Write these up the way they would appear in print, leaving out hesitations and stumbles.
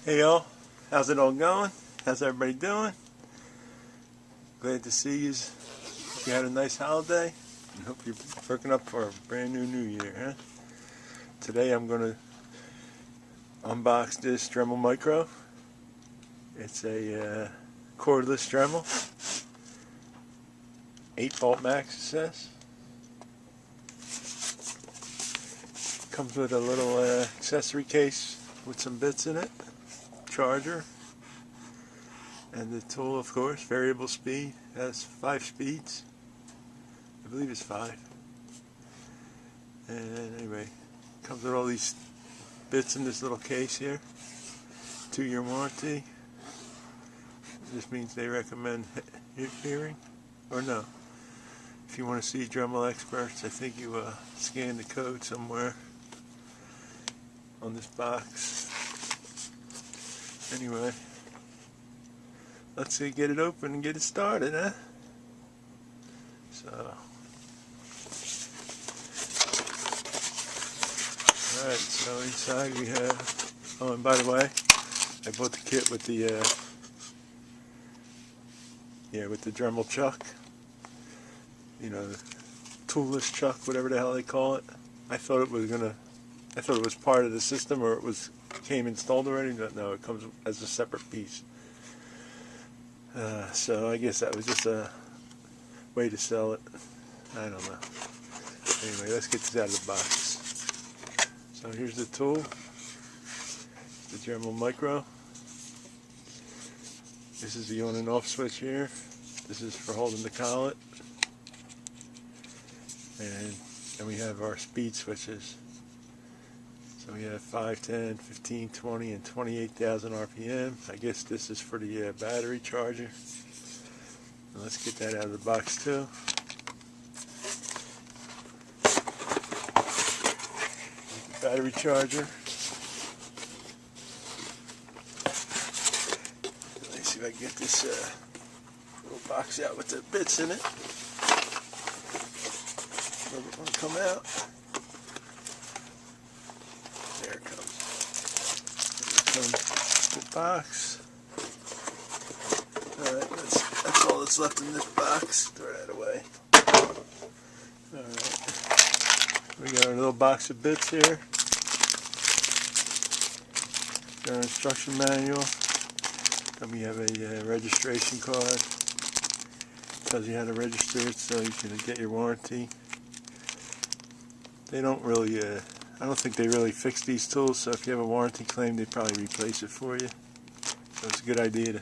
Hey y'all, how's it all going? How's everybody doing? Glad to see you. Hope you had a nice holiday. I hope you're working up for a brand new year, huh? Today I'm going to unbox this Dremel Micro. It's a cordless Dremel. 8-volt max, it says. Comes with a little accessory case with some bits in it. Charger. And the tool, of course, variable speed, has 5 speeds. I believe it's 5. And anyway, comes with all these bits in this little case here. 2-year warranty. This means they recommend hearing, or no. If you want to see Dremel experts, I think you scan the code somewhere on this box. Anyway, let's get it open and get it started, huh? So, alright, so inside we have, oh, and by the way, I bought the kit with the, with the Dremel chuck. You know, the toolless chuck, whatever the hell they call it. I thought it was part of the system, or it came installed already, but no, it comes as a separate piece. So I guess that was just a way to sell it. I don't know. Anyway, let's get this out of the box. So here's the tool, the Dremel Micro. This is the on and off switch here. This is for holding the collet. And then we have our speed switches. So we have 5, 10, 15, 20, and 28,000 RPM. I guess this is for the battery charger. And let's get that out of the box too. Battery charger. Let me see if I can get this little box out with the bits in it. Doesn't want to come out. There it comes. Here comes the box. Alright, that's all that's left in this box. Throw that away. Alright. We got our little box of bits here. Got our instruction manual. Then we have a registration card. Tells you how to register it so you can get your warranty. They don't really, I don't think they really fix these tools, so if you have a warranty claim, they probably replace it for you. So it's a good idea to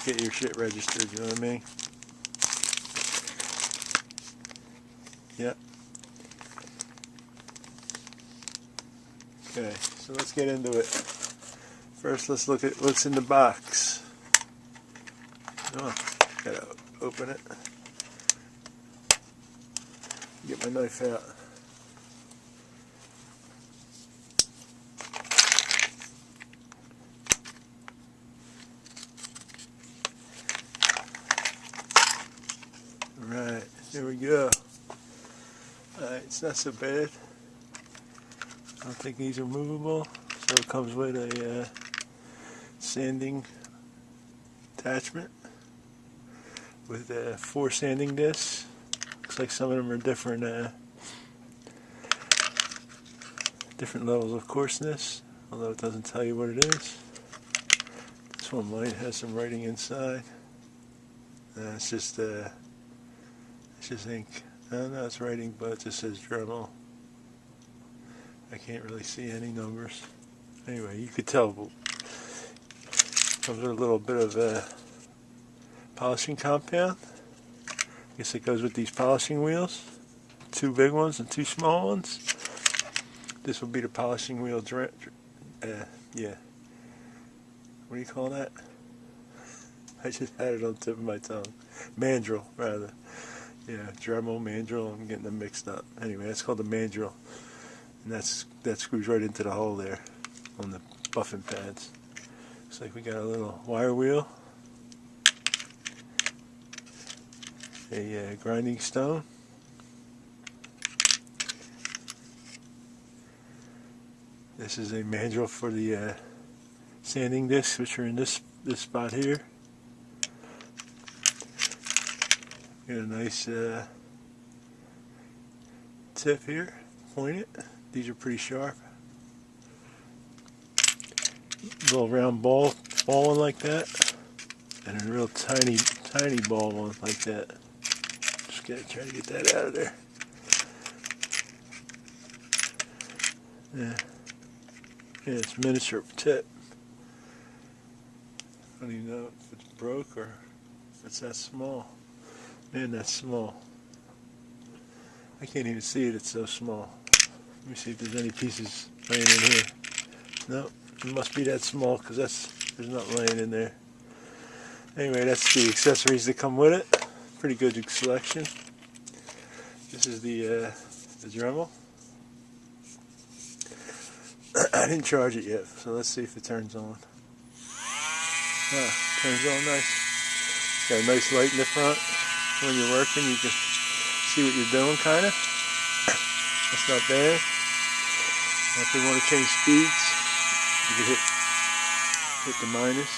get your shit registered, you know what I mean? Yep. Okay, so let's get into it. First, let's look at what's in the box. Oh, gotta open it. Get my knife out. Alright, there we go. Alright, it's not so bad. I don't think these are movable. So it comes with a sanding attachment with 4 sanding discs. Looks like some of them are different levels of coarseness, although it doesn't tell you what it is. This one might have some writing inside. It's just ink. I don't know, it's writing, but it just says Dremel. I can't really see any numbers. Anyway, you could tell. Comes with a little bit of polishing compound. I guess it goes with these polishing wheels. 2 big ones and 2 small ones. This will be the polishing wheel. Yeah. What do you call that? I just had it on the tip of my tongue. Mandrel, rather. Yeah, Dremel, mandrel. I'm getting them mixed up. Anyway, that's called the mandrel, and that screws right into the hole there on the buffing pads. Looks like we got a little wire wheel, a grinding stone, This is a mandrel for the sanding discs, which are in this spot here. Got a nice tip here, pointed. These are pretty sharp. Little round ball one like that, and a real tiny ball one like that. Just gotta try to get that out of there. Yeah, it's miniature tip. I don't even know if it's broke or if it's that small. Man, that's small. I can't even see it, it's so small. Let me see if there's any pieces laying in here. Nope, it must be that small because there's nothing laying in there. Anyway, that's the accessories that come with it. Pretty good selection. This is the Dremel. I didn't charge it yet, so let's see if it turns on. Turns on nice. It's got a nice light in the front. When you're working, you can see what you're doing, kind of. That's not bad. Now, if we want to change speeds, you can hit the minus.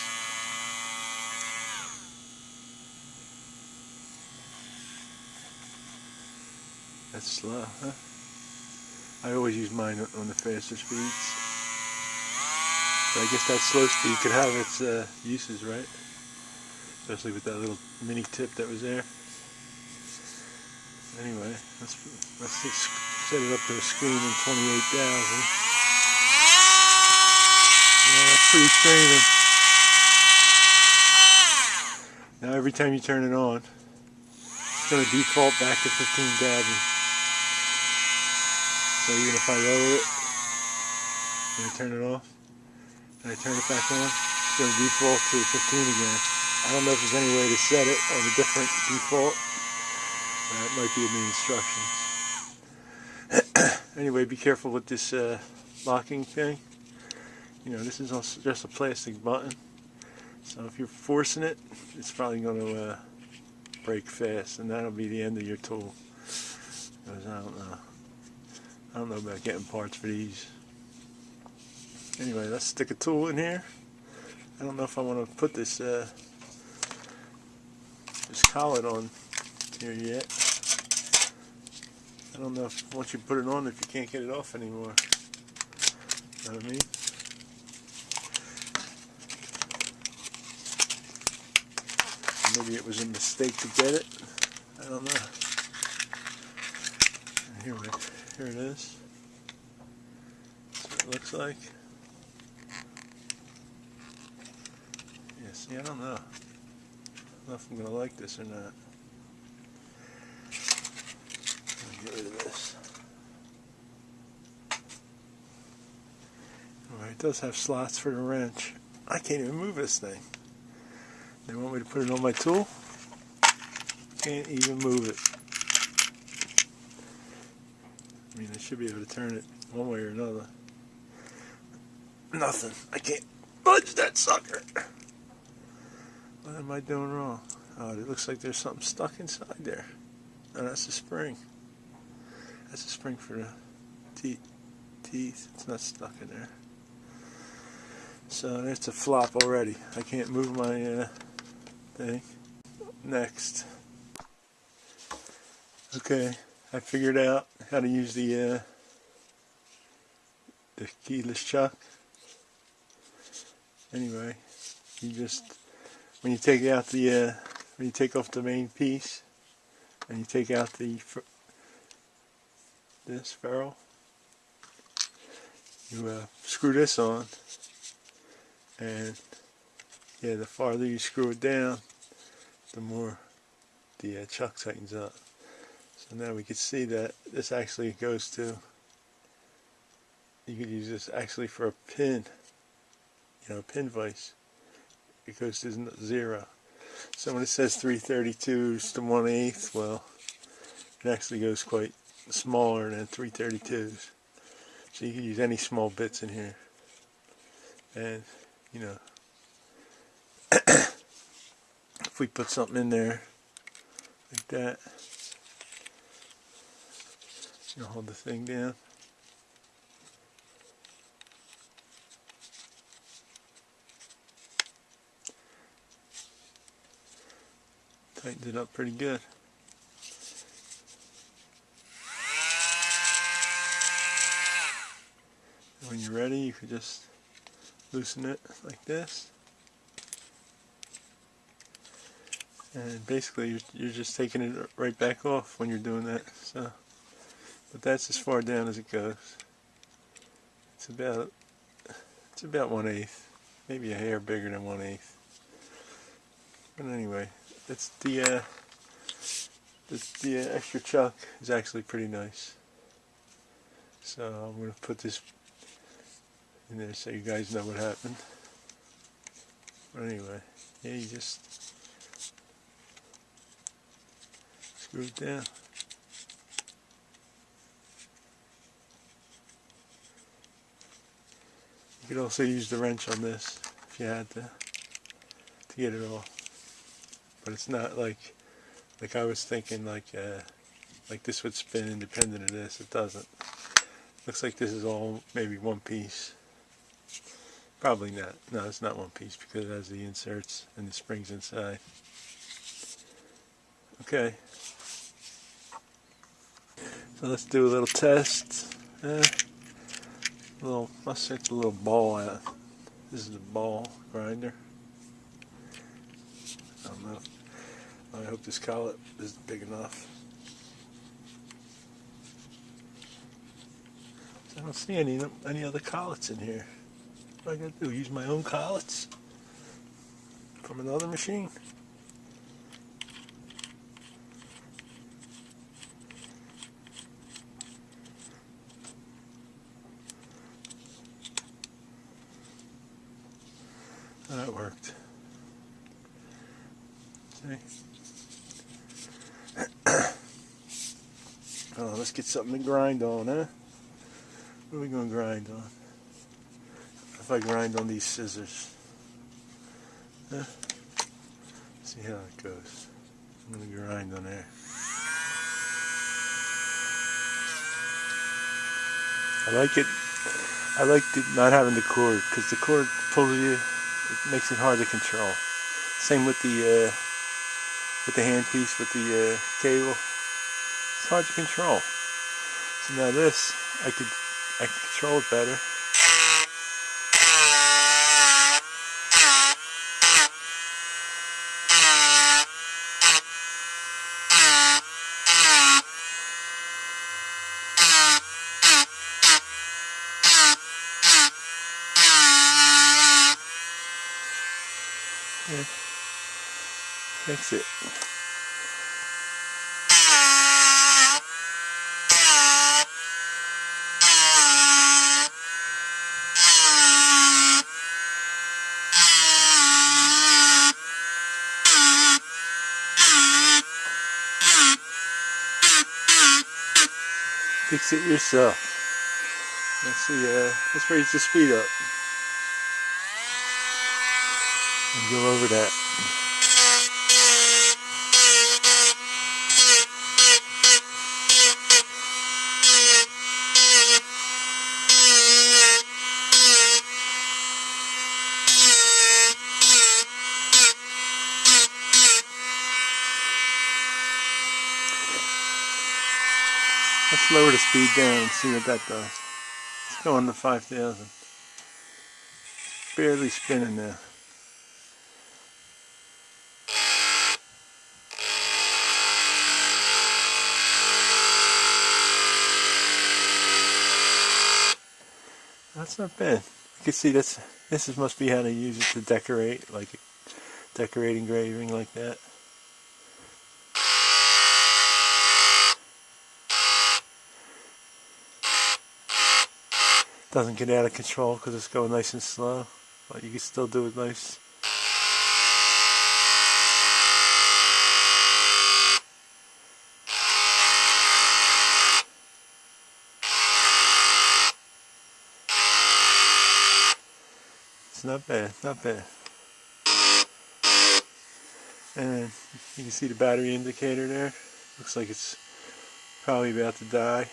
That's slow, huh? I always use mine on the faster speeds. But I guess that slow speed could have its uses, right? Especially with that little mini tip that was there. Anyway, let's set it up to a screen in 28,000. Yeah, that's pretty screaming. Now every time you turn it on, it's going to default back to 15,000. So even if I lower it, and I turn it off, and I turn it back on, it's going to default to 15 again. I don't know if there's any way to set it on a different default. That might be in the instructions. Anyway, be careful with this locking thing. You know, this is also just a plastic button. So if you're forcing it, it's probably going to break fast, and that'll be the end of your tool. Because I don't know about getting parts for these. Anyway, let's stick a tool in here. I don't know if I want to put this collet on here yet. I don't know if once you put it on, if you can't get it off anymore. You know what I mean? Maybe it was a mistake to get it. I don't know. Here it is. That's what it looks like. Yeah, see, I don't know. I don't know if I'm going to like this or not. Let me get rid of this. Alright, it does have slots for the wrench. I can't even move this thing. They want me to put it on my tool? Can't even move it. I mean, I should be able to turn it one way or another. Nothing. I can't budge that sucker. What am I doing wrong? Oh, it looks like there's something stuck inside there. Oh, that's a spring. That's a spring for the teeth. It's not stuck in there. So there's a flop already. I can't move my thing. Next. Okay, I figured out how to use the keyless chuck. Anyway, you just when you take out the when you take off the main piece and you take out the this ferrule, you screw this on, and yeah, the farther you screw it down, the more the chuck tightens up. So now we can see that this actually goes to, you could use this actually for a pin, you know, a pin vise. It goes to 0. So when it says 332s to 1/8, well, it actually goes quite smaller than 332s. So you can use any small bits in here. And, you know, if we put something in there like that, you know, hold the thing down. Tightened it up pretty good. And when you're ready, you can just loosen it like this. And basically you're just taking it right back off when you're doing that. So, but that's as far down as it goes. It's about 1/8, maybe a hair bigger than 1/8. But anyway, it's the extra chuck is actually pretty nice. So I'm going to put this in there so you guys know what happened. But anyway, yeah, you just screw it down. You could also use the wrench on this if you had to get it off. But it's not like I was thinking like this would spin independent of this. It doesn't. Looks like this is all maybe one piece. Probably not. No, it's not one piece because it has the inserts and the springs inside. Okay. So let's do a little test. Let's take the little ball out. This is the ball grinder. I don't know. I hope this collet is big enough. I don't see any other collets in here. What do I gotta do? Use my own collets from another machine? Oh, that worked. See? Oh, let's get something to grind on, huh? What are we going to grind on? If I grind on these scissors. Huh? See how it goes. I'm going to grind on there. I like not having the cord, because the cord pulls you, it makes it hard to control. Same with the handpiece, with the cable. It's hard to control. So now this, I can control it better. Yeah. Fix it. Fix it yourself. Let's see, let's raise the speed up and go over that. Let's lower the speed down and see what that does. Let's go on to 5,000. Barely spinning now. That's not bad. You can see this must be how they use it to decorate, like decorate engraving like that. Doesn't get out of control because it's going nice and slow, but you can still do it nice. It's not bad, not bad. And you can see the battery indicator there. Looks like it's probably about to die.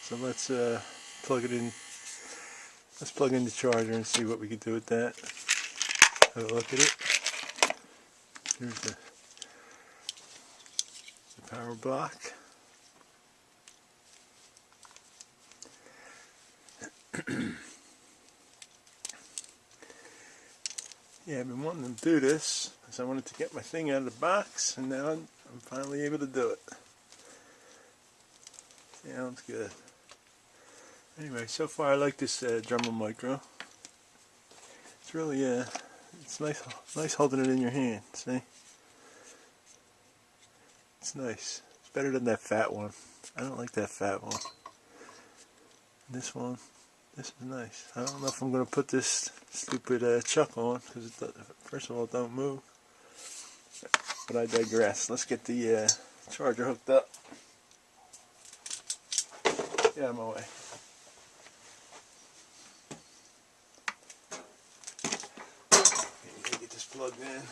So let's plug it in. Let's plug in the charger and see what we can do with that. Have a look at it. Here's the power block. Yeah, I've been wanting to do this because I wanted to get my thing out of the box, and now I'm finally able to do it. Sounds good. Anyway, so far I like this Dremel Micro. It's really, it's nice holding it in your hand, see? It's nice. It's better than that fat one. I don't like that fat one. This one, this is nice. I don't know if I'm going to put this stupid chuck on, because first of all, it don't move. But I digress. Let's get the charger hooked up. Get out of my way. Get this plugged in.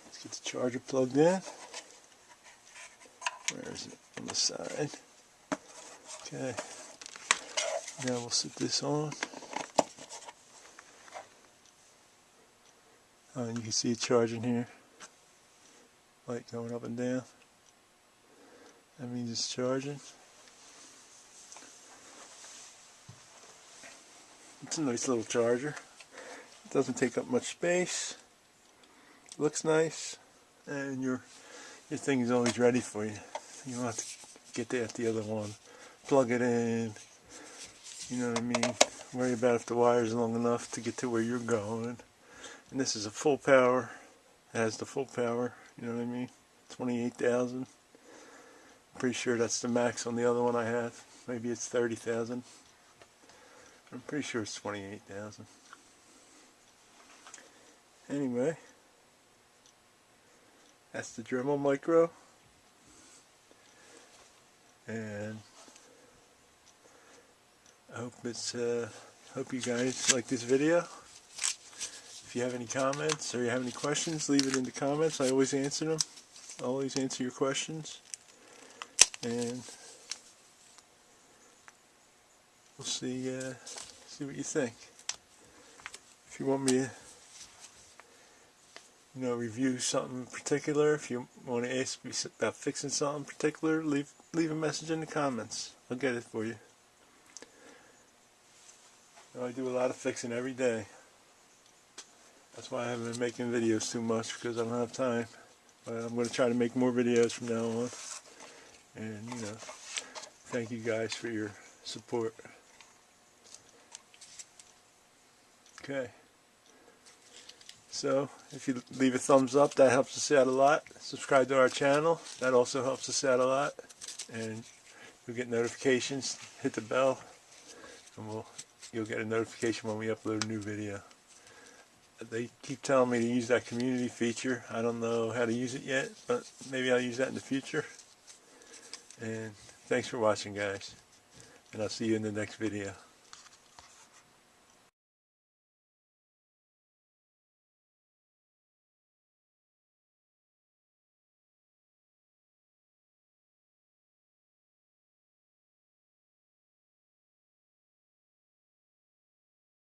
Let's get the charger plugged in. Where is it? On the side. Okay. Now we'll set this on. And you can see it charging here. Light going up and down. That means it's charging. It's a nice little charger. It doesn't take up much space. Looks nice. And your thing is always ready for you. You don't have to get there at the other one. Plug it in. You know what I mean? Worry about if the wire is long enough to get to where you're going. And this is a full power. It has the full power. You know what I mean? 28,000. I'm pretty sure that's the max on the other one I have. Maybe it's 30,000. I'm pretty sure it's 28,000. Anyway, that's the Dremel Micro. And I hope you guys like this video. If you have any comments or you have any questions, leave it in the comments. I always answer them. I always answer your questions. And we'll see what you think. If you want me to review something in particular, if you want to ask me about fixing something in particular, leave a message in the comments. I'll get it for you. I do a lot of fixing every day. That's why I haven't been making videos too much, because I don't have time. But I'm going to try to make more videos from now on. And, thank you guys for your support. Okay. So, if you leave a thumbs up, that helps us out a lot. Subscribe to our channel. That also helps us out a lot. And you'll get notifications. Hit the bell. And you'll get a notification when we upload a new video. They keep telling me to use that community feature. I don't know how to use it yet, but maybe I'll use that in the future. And thanks for watching, guys. And I'll see you in the next video.